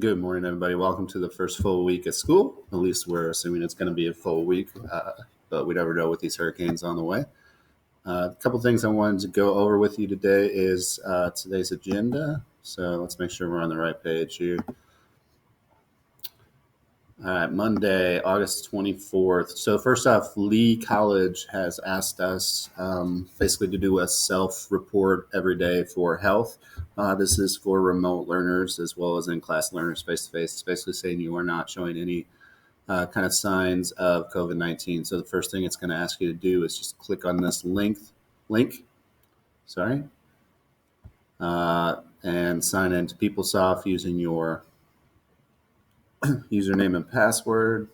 Good morning, everybody. Welcome to the first full week of school. At least we're assuming it's going to be a full week, but we never know with these hurricanes on the way. A couple things I wanted to go over with you today is today's agenda. So let's make sure we're on the right page here. All right, Monday, August 24th. So first off, Lee College has asked us basically to do a self-report every day for health. This is for remote learners as well as in-class learners face-to-face. It's basically saying you are not showing any kind of signs of COVID-19. So the first thing it's going to ask you to do is just click on this link, and sign into PeopleSoft using your username and password.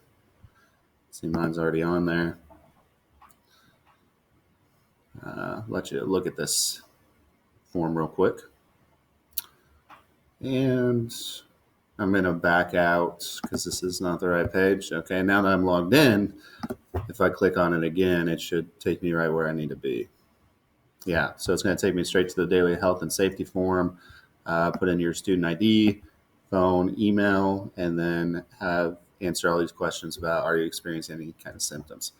See, mine's already on there. Let you look at this form real quick. And I'm going to back out because this is not the right page. Okay, now that I'm logged in, if I click on it again, it should take me right where I need to be. Yeah, so it's going to take me straight to the daily health and safety form. Put in your student ID, phone, email, and then answer all these questions about are you experiencing any kind of symptoms.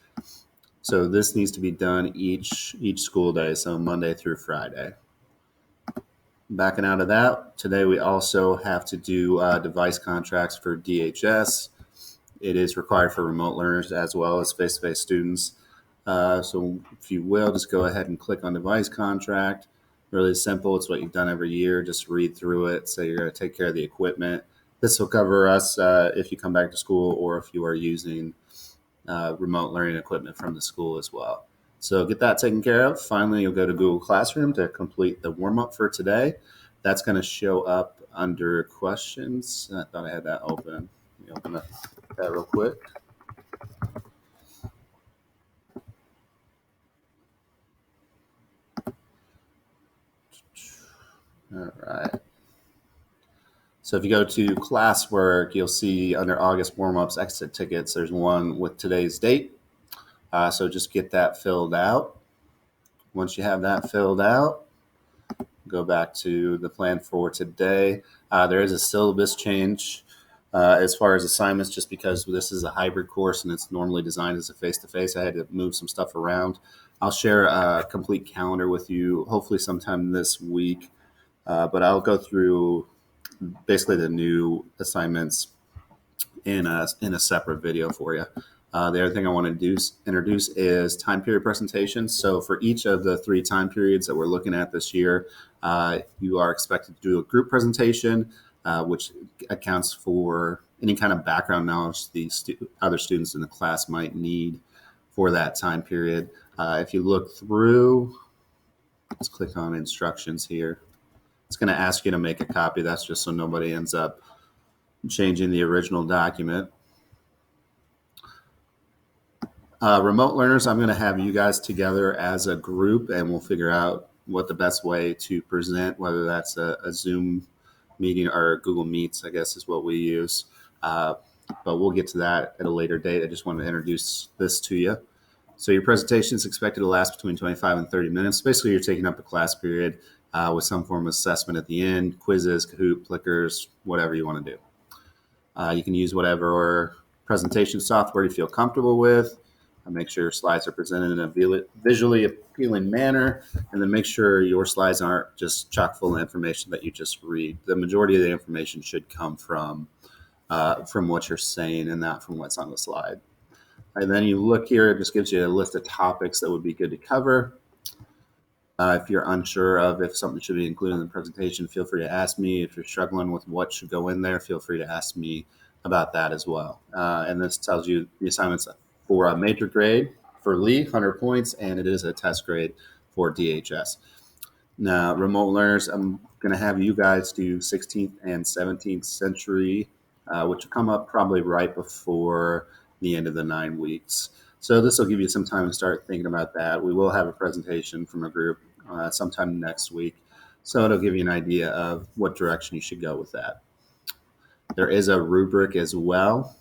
So this needs to be done each school day, so Monday through Friday. Backing out of that, today we also have to do device contracts for DHS. It is required for remote learners as well as face-to-face students. So if you will, just go ahead and click on device contract. Really simple. It's what you've done every year. Just read through it. Say you're going to take care of the equipment. This will cover us if you come back to school or if you are using remote learning equipment from the school as well. So get that taken care of. Finally, you'll go to Google Classroom to complete the warm-up for today. That's going to show up under questions. I thought I had that open. Let me open that real quick. All right. So if you go to classwork, you'll see under August warm-ups, exit tickets, there's one with today's date. So just get that filled out. Once you have that filled out, go back to the plan for today. There is a syllabus change as far as assignments, just because this is a hybrid course and it's normally designed as a face-to-face. I had to move some stuff around. I'll share a complete calendar with you, hopefully sometime this week. But I'll go through basically the new assignments in a separate video for you. The other thing I want to introduce is time period presentations. So for each of the 3 time periods that we're looking at this year, you are expected to do a group presentation, which accounts for any kind of background knowledge the other students in the class might need for that time period. If you look through, let's click on instructions here. It's going to ask you to make a copy. That's just so nobody ends up changing the original document. Remote learners, I'm going to have you guys together as a group, and we'll figure out what the best way to present, whether that's a Zoom meeting or Google Meets, I guess is what we use. But we'll get to that at a later date. I just wanted to introduce this to you. So your presentation is expected to last between 25 and 30 minutes. Basically, you're taking up a class period with some form of assessment at the end, quizzes, Kahoot, Plickers, whatever you want to do. You can use whatever presentation software you feel comfortable with. Make sure your slides are presented in a visually appealing manner, and then make sure your slides aren't just chock full of information that you just read. The majority of the information should come from what you're saying and not from what's on the slide. And then you look here, it just gives you a list of topics that would be good to cover. If you're unsure of if something should be included in the presentation, feel free to ask me. If you're struggling with what should go in there, feel free to ask me about that as well. And this tells you the assignments for a major grade for Lee, 100 points, and it is a test grade for DHS. Now, remote learners, I'm going to have you guys do 16th and 17th century, which will come up probably right before the end of the 9 weeks. So this will give you some time to start thinking about that. We will have a presentation from a group sometime next week. So it'll give you an idea of what direction you should go with that. There is a rubric as well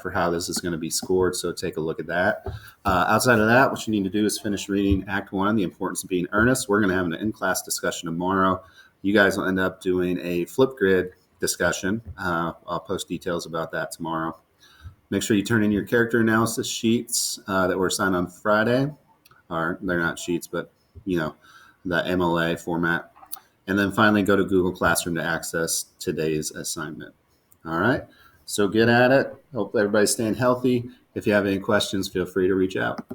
for how this is going to be scored. So take a look at that. Outside of that, what you need to do is finish reading Act 1, The Importance of Being Earnest. We're going to have an in-class discussion tomorrow. You guys will end up doing a flip grid discussion. I'll post details about that tomorrow. Make sure you turn in your character analysis sheets that were assigned on Friday. Or they're not sheets, but the MLA format. And then finally, go to Google Classroom to access today's assignment. All right. So get at it. Hope everybody's staying healthy. If you have any questions, feel free to reach out.